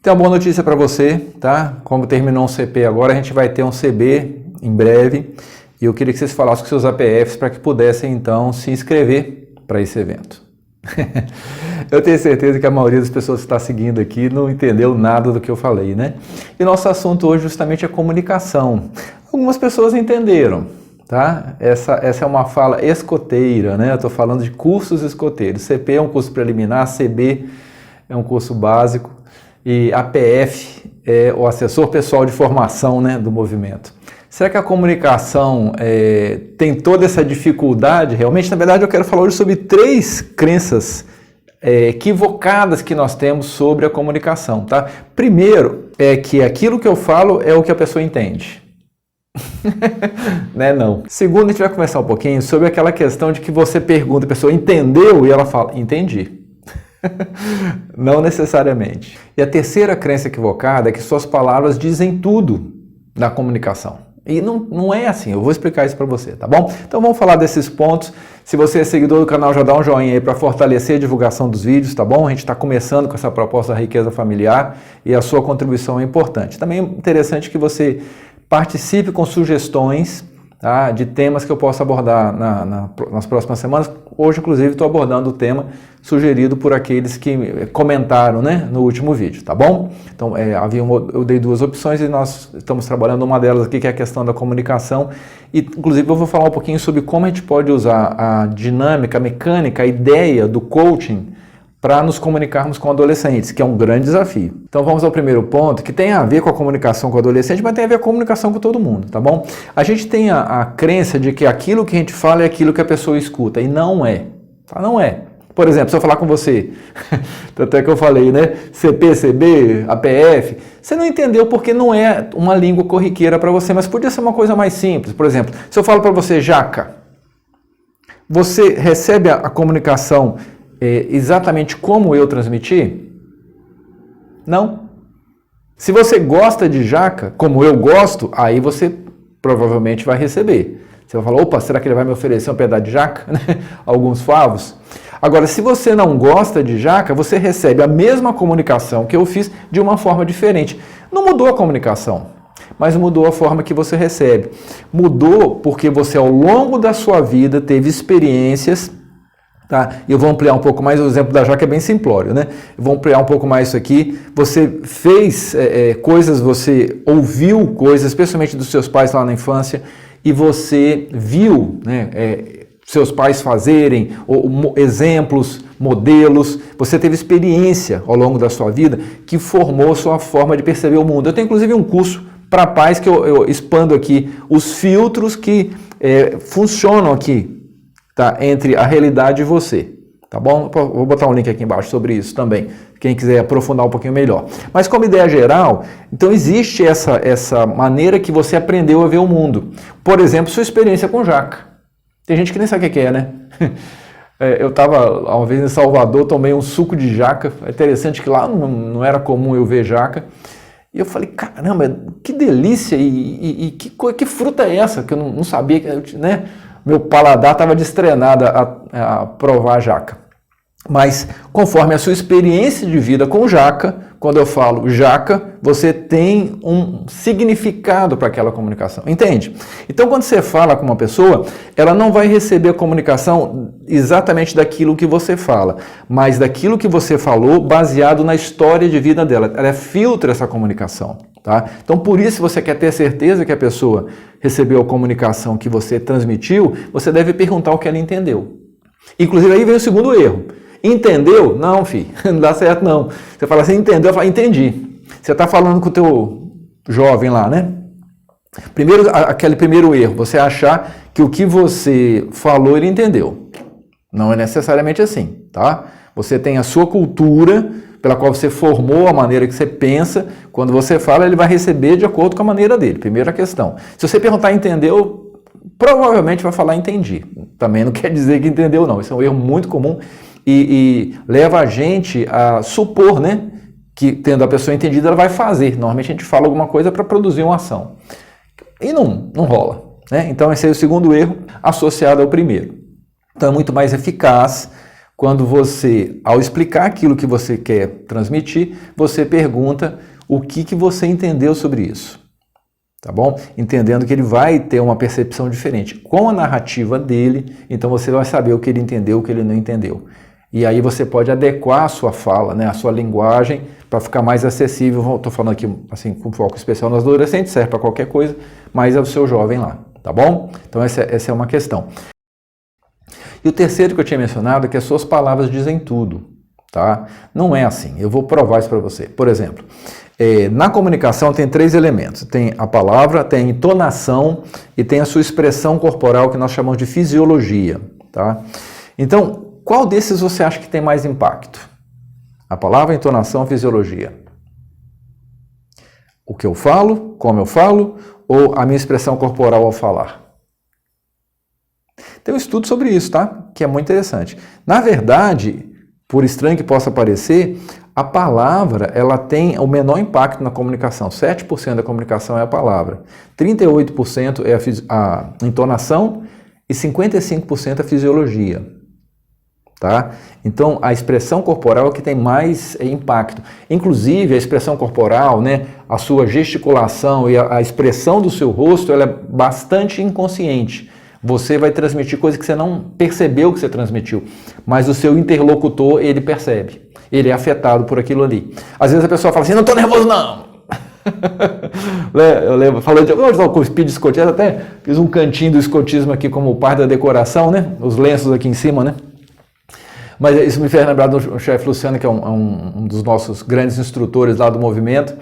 Tem uma boa notícia para você, tá? Como terminou um CP agora, a gente vai ter um CB em breve. E eu queria que vocês falassem com seus APFs para que pudessem, então, se inscrever para esse evento. Eu tenho certeza que a maioria das pessoas que está seguindo aqui não entendeu nada do que eu falei, né? E nosso assunto hoje justamente é comunicação. Algumas pessoas entenderam, tá? Essa é uma fala escoteira, né? Eu estou falando de cursos escoteiros. CP é um curso preliminar, CB é um curso básico e APF é o assessor pessoal de formação, né, do movimento. Será que a comunicação tem toda essa dificuldade? Realmente, na verdade, eu quero falar hoje sobre 3 crenças equivocadas que nós temos sobre a comunicação, tá? Primeiro, é que aquilo que eu falo é o que a pessoa entende. Né, não. Segundo, a gente vai conversar um pouquinho sobre aquela questão de que você pergunta, a pessoa entendeu? E ela fala, entendi. Não necessariamente. E a terceira crença equivocada é que suas palavras dizem tudo na comunicação. E não é assim, eu vou explicar isso para você, tá bom? Então vamos falar desses pontos. Se você é seguidor do canal, já dá um joinha aí para fortalecer a divulgação dos vídeos, tá bom? A gente está começando com essa proposta da riqueza familiar e a sua contribuição é importante. Também é interessante que você participe com sugestões, tá, de temas que eu possa abordar nas próximas semanas. Hoje, inclusive, estou abordando o tema sugerido por aqueles que comentaram, né, no último vídeo, tá bom? Então, eu dei 2 opções e nós estamos trabalhando uma delas aqui, que é a questão da comunicação. E, inclusive, eu vou falar um pouquinho sobre como a gente pode usar a dinâmica, a mecânica, a ideia do coaching para nos comunicarmos com adolescentes, que é um grande desafio. Então vamos ao primeiro ponto, que tem a ver com a comunicação com o adolescente, mas tem a ver com a comunicação com todo mundo, tá bom? A gente tem a crença de que aquilo que a gente fala é aquilo que a pessoa escuta, e não é. Tá? Não é. Por exemplo, se eu falar com você, até que eu falei, né? CP, CB, APF, você não entendeu porque não é uma língua corriqueira para você, mas podia ser uma coisa mais simples. Por exemplo, se eu falo para você jaca, você recebe a comunicação exatamente como eu transmiti? Não. Se você gosta de jaca, como eu gosto, aí você provavelmente vai receber. Você vai falar, opa, será que ele vai me oferecer um pedaço de jaca? Alguns favos. Agora, se você não gosta de jaca, você recebe a mesma comunicação que eu fiz de uma forma diferente. Não mudou a comunicação, mas mudou a forma que você recebe. Mudou porque você, ao longo da sua vida, teve experiências. Tá? E eu vou ampliar um pouco mais, o exemplo da jaca é bem simplório, né? Eu vou ampliar um pouco mais isso aqui. Você fez coisas, você ouviu coisas, especialmente dos seus pais lá na infância, e você viu, né, seus pais fazerem, exemplos, modelos. Você teve experiência ao longo da sua vida que formou sua forma de perceber o mundo. Eu tenho inclusive um curso para pais que eu expando aqui os filtros que funcionam aqui, tá, entre a realidade e você, tá bom? Vou botar um link aqui embaixo sobre isso também, quem quiser aprofundar um pouquinho melhor. Mas como ideia geral, então existe essa maneira que você aprendeu a ver o mundo. Por exemplo, sua experiência com jaca. Tem gente que nem sabe o que é, né? Eu estava uma vez em Salvador, tomei um suco de jaca. É interessante que lá não era comum eu ver jaca. E eu falei, caramba, que delícia e que fruta é essa? Que eu não sabia, né? Meu paladar estava destrenado a provar jaca. Mas, conforme a sua experiência de vida com jaca, quando eu falo jaca, você tem um significado para aquela comunicação. Entende? Então, quando você fala com uma pessoa, ela não vai receber a comunicação exatamente daquilo que você fala, mas daquilo que você falou baseado na história de vida dela. Ela filtra essa comunicação. Tá? Então, por isso, se você quer ter certeza que a pessoa recebeu a comunicação que você transmitiu, você deve perguntar o que ela entendeu. Inclusive, aí vem o segundo erro. Entendeu? Não, filho, não dá certo não. Você fala assim, entendeu? Eu falo, entendi. Você está falando com o teu jovem lá, né? Primeiro, aquele primeiro erro, você achar que o que você falou, ele entendeu. Não é necessariamente assim, tá? Você tem a sua cultura, pela qual você formou a maneira que você pensa. Quando você fala, ele vai receber de acordo com a maneira dele. Primeira questão. Se você perguntar entendeu, provavelmente vai falar entendi. Também não quer dizer que entendeu não. Isso é um erro muito comum e leva a gente a supor, né, que tendo a pessoa entendida, ela vai fazer. Normalmente a gente fala alguma coisa para produzir uma ação. E não rola, né? Então esse é o segundo erro associado ao primeiro. Então é muito mais eficaz quando você, ao explicar aquilo que você quer transmitir, você pergunta o que você entendeu sobre isso, tá bom? Entendendo que ele vai ter uma percepção diferente. Com a narrativa dele, então você vai saber o que ele entendeu, o que ele não entendeu. E aí você pode adequar a sua fala, né, a sua linguagem, para ficar mais acessível. Estou falando aqui assim, com foco especial nos adolescentes, serve para qualquer coisa, mas é o seu jovem lá, tá bom? Então essa é uma questão. E o terceiro que eu tinha mencionado é que as suas palavras dizem tudo, tá? Não é assim, eu vou provar isso para você. Por exemplo, na comunicação tem 3 elementos. Tem a palavra, tem a entonação e tem a sua expressão corporal, que nós chamamos de fisiologia, tá? Então, qual desses você acha que tem mais impacto? A palavra, a entonação, a fisiologia? O que eu falo, como eu falo, ou a minha expressão corporal ao falar? Tem um estudo sobre isso, tá? Que é muito interessante. Na verdade, por estranho que possa parecer, a palavra ela tem o menor impacto na comunicação. 7% da comunicação é a palavra, 38% é a entonação e 55% a fisiologia. Tá? Então, a expressão corporal é que tem mais impacto. Inclusive, a expressão corporal, né, a sua gesticulação e a expressão do seu rosto, ela é bastante inconsciente. Você vai transmitir coisas que você não percebeu que você transmitiu, mas o seu interlocutor, ele percebe. Ele é afetado por aquilo ali. Às vezes a pessoa fala assim, não estou nervoso não. Eu lembro, falando com o speed escotismo, até fiz um cantinho do escotismo aqui como parte da decoração, né? Os lenços aqui em cima, né? Mas isso me fez lembrar do chefe Luciano, que é um dos nossos grandes instrutores lá do movimento.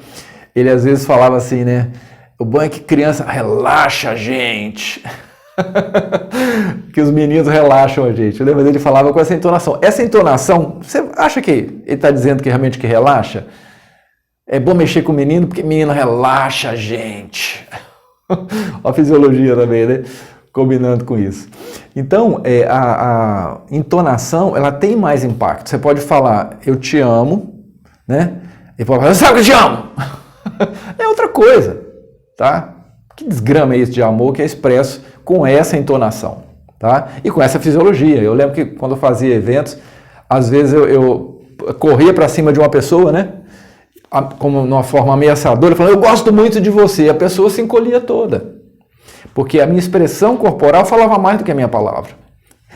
Ele às vezes falava assim, né? O bom é que criança relaxa, gente. Que os meninos relaxam a gente. Eu lembro dele falava com essa entonação. Essa entonação, você acha que ele está dizendo que realmente que relaxa? É bom mexer com o menino porque menino relaxa a gente. A fisiologia também, né? Combinando com isso. Então, a entonação, ela tem mais impacto. Você pode falar, eu te amo, né? E pode falar, sabe que eu te amo? É outra coisa, tá? Que desgrama é isso de amor que é expresso com essa entonação, tá? E com essa fisiologia. Eu lembro que quando eu fazia eventos, às vezes eu corria para cima de uma pessoa, né? Como numa forma ameaçadora, falando, eu gosto muito de você. A pessoa se encolhia toda. Porque a minha expressão corporal falava mais do que a minha palavra.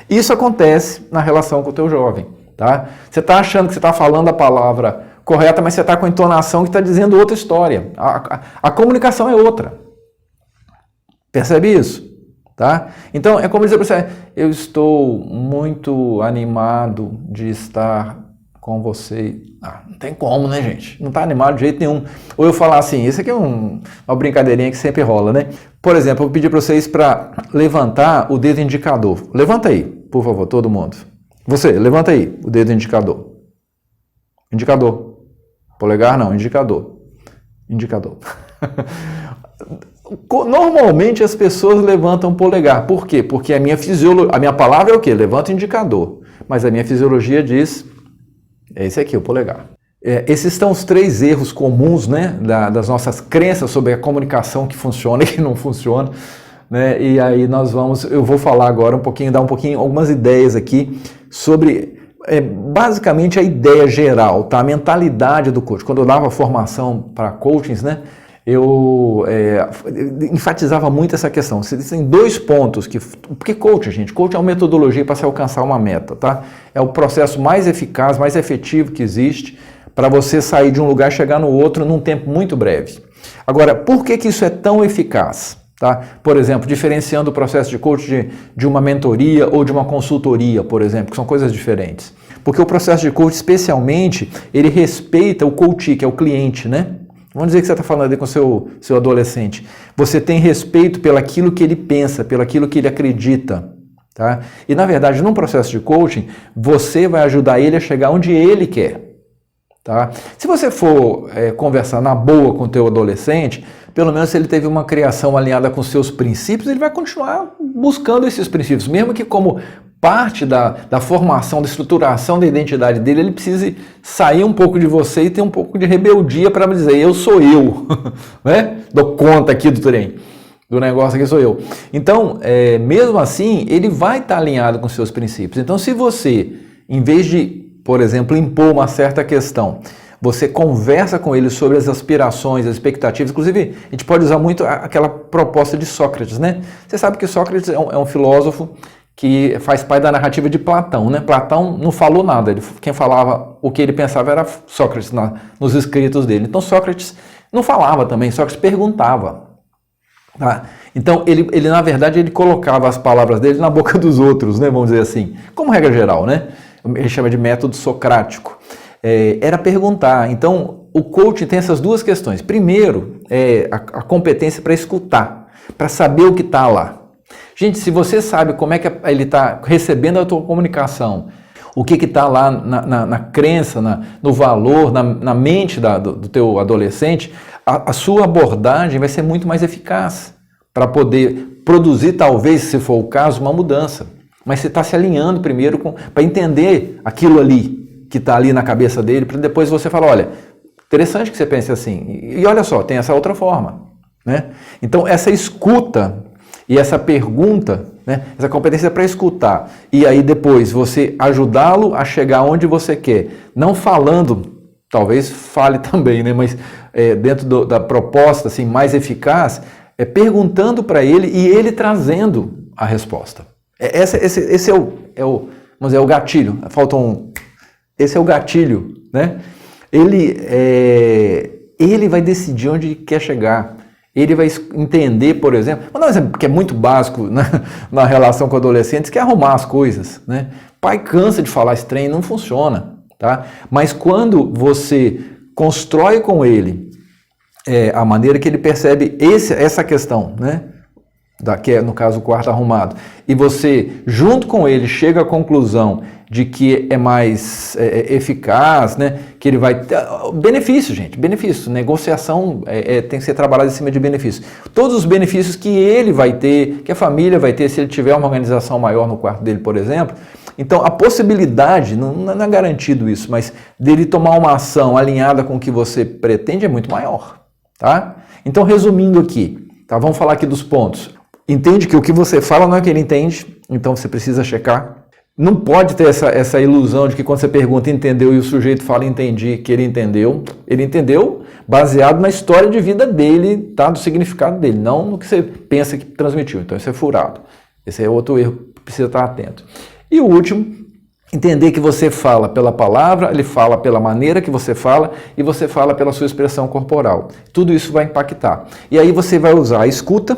Isso acontece na relação com o teu jovem, tá? Você está achando que você está falando a palavra correta, mas você está com a entonação que está dizendo outra história. A comunicação é outra. Percebe isso? Tá? Então, é como dizer para você, eu estou muito animado de estar com você. Não tem como, né, gente? Não está animado de jeito nenhum. Ou eu falar assim, isso aqui é uma brincadeirinha que sempre rola, né? Por exemplo, eu vou pedir para vocês para levantar o dedo indicador. Levanta aí, por favor, todo mundo. Você, levanta aí o dedo indicador. Indicador. Polegar não, indicador. Indicador. Normalmente as pessoas levantam o polegar. Por quê? Porque a minha palavra é o quê? Levanta o indicador. Mas a minha fisiologia diz, é esse aqui, o polegar. Esses são os 3 erros comuns, né, das nossas crenças sobre a comunicação que funciona e que não funciona. Né? E aí eu vou falar agora dar algumas ideias aqui sobre basicamente a ideia geral, tá? A mentalidade do coach. Quando eu dava formação para coachings, né, eu enfatizava muito essa questão. Existem 2 pontos porque coach é uma metodologia para se alcançar uma meta, tá? É o processo mais eficaz, mais efetivo que existe para você sair de um lugar e chegar no outro num tempo muito breve. Agora, por que isso é tão eficaz? Tá? Por exemplo, diferenciando o processo de coach de uma mentoria ou de uma consultoria, por exemplo, que são coisas diferentes. Porque o processo de coach, especialmente, ele respeita o coach, que é o cliente, né? Vamos dizer que você está falando aí com o seu adolescente. Você tem respeito pelaquilo que ele pensa, pelaquilo que ele acredita. Tá? E, na verdade, num processo de coaching, você vai ajudar ele a chegar onde ele quer. Tá? Se você for conversar na boa com o teu adolescente, pelo menos se ele teve uma criação alinhada com seus princípios, ele vai continuar buscando esses princípios, mesmo que como parte da formação, da estruturação da identidade dele, ele precise sair um pouco de você e ter um pouco de rebeldia para dizer, eu sou eu, né? Dou conta aqui do trem, do negócio aqui sou eu. Então, mesmo assim, ele vai estar alinhado com seus princípios. Então, se você em vez de, por exemplo, impor uma certa questão, você conversa com ele sobre as aspirações, as expectativas. Inclusive, a gente pode usar muito aquela proposta de Sócrates, né? Você sabe que Sócrates é um filósofo que faz parte da narrativa de Platão, né? Platão não falou nada, quem falava o que ele pensava era Sócrates nos escritos dele. Então Sócrates não falava também, Sócrates perguntava. Tá? Então ele na verdade ele colocava as palavras dele na boca dos outros, né? Vamos dizer assim, como regra geral, né? Ele chama de método socrático. Era perguntar. Então o coaching tem essas duas questões. Primeiro, a competência para escutar, para saber o que está lá. Gente, se você sabe como é que ele está recebendo a tua comunicação, o que está lá na crença, no valor, na mente do teu adolescente, a sua abordagem vai ser muito mais eficaz para poder produzir, talvez, se for o caso, uma mudança. Mas você está se alinhando primeiro para entender aquilo ali que está ali na cabeça dele, para depois você falar, olha, interessante que você pense assim. E olha só, tem essa outra forma, né? Então, essa escuta e essa pergunta, né, essa competência para escutar, e aí depois você ajudá-lo a chegar onde você quer, não falando, talvez fale também, né, mas dentro da proposta assim, mais eficaz, perguntando para ele e ele trazendo a resposta. Esse é o vamos dizer, o gatilho, esse é o gatilho, né? Ele vai decidir onde quer chegar. Ele vai entender, por exemplo, vou dar um exemplo que é muito básico, né, na relação com adolescentes, que é arrumar as coisas, né? Pai cansa de falar esse trem, não funciona, tá? Mas quando você constrói com ele a maneira que ele percebe essa questão, né? Que é, no caso, o quarto arrumado, e você, junto com ele, chega à conclusão de que é mais eficaz, né? Que ele vai ter benefício, gente, benefício, negociação tem que ser trabalhada em cima de benefícios. Todos os benefícios que ele vai ter, que a família vai ter se ele tiver uma organização maior no quarto dele, por exemplo. Então, a possibilidade, não é garantido isso, mas dele tomar uma ação alinhada com o que você pretende é muito maior, tá? Então, resumindo aqui, tá? Vamos falar aqui dos pontos. Entende que o que você fala não é o que ele entende, então você precisa checar. Não pode ter essa ilusão de que quando você pergunta entendeu e o sujeito fala entendi, que ele entendeu. Ele entendeu baseado na história de vida dele, tá? Do significado dele, não no que você pensa que transmitiu. Então isso é furado. Esse é outro erro que precisa estar atento. E o último, entender que você fala pela palavra, ele fala pela maneira que você fala e você fala pela sua expressão corporal. Tudo isso vai impactar. E aí você vai usar a escuta,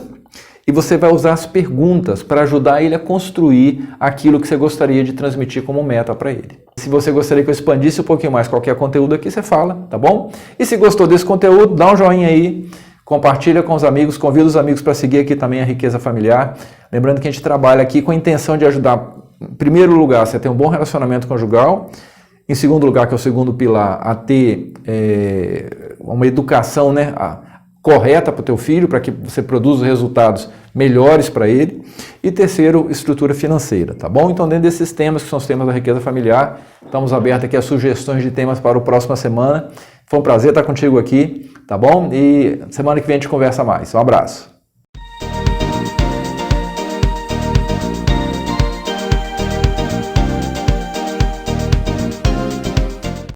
e você vai usar as perguntas para ajudar ele a construir aquilo que você gostaria de transmitir como meta para ele. Se você gostaria que eu expandisse um pouquinho mais qualquer conteúdo aqui, você fala, tá bom? E se gostou desse conteúdo, dá um joinha aí, compartilha com os amigos, convida os amigos para seguir aqui também a Riqueza Familiar. Lembrando que a gente trabalha aqui com a intenção de ajudar, em primeiro lugar, você a ter um bom relacionamento conjugal, em segundo lugar, que é o segundo pilar, a ter uma educação, né, correta para o teu filho, para que você produza resultados melhores para ele. E terceiro, estrutura financeira, tá bom? Então, dentro desses temas, que são os temas da riqueza familiar, estamos abertos aqui a sugestões de temas para a próxima semana. Foi um prazer estar contigo aqui, tá bom? E semana que vem a gente conversa mais. Um abraço.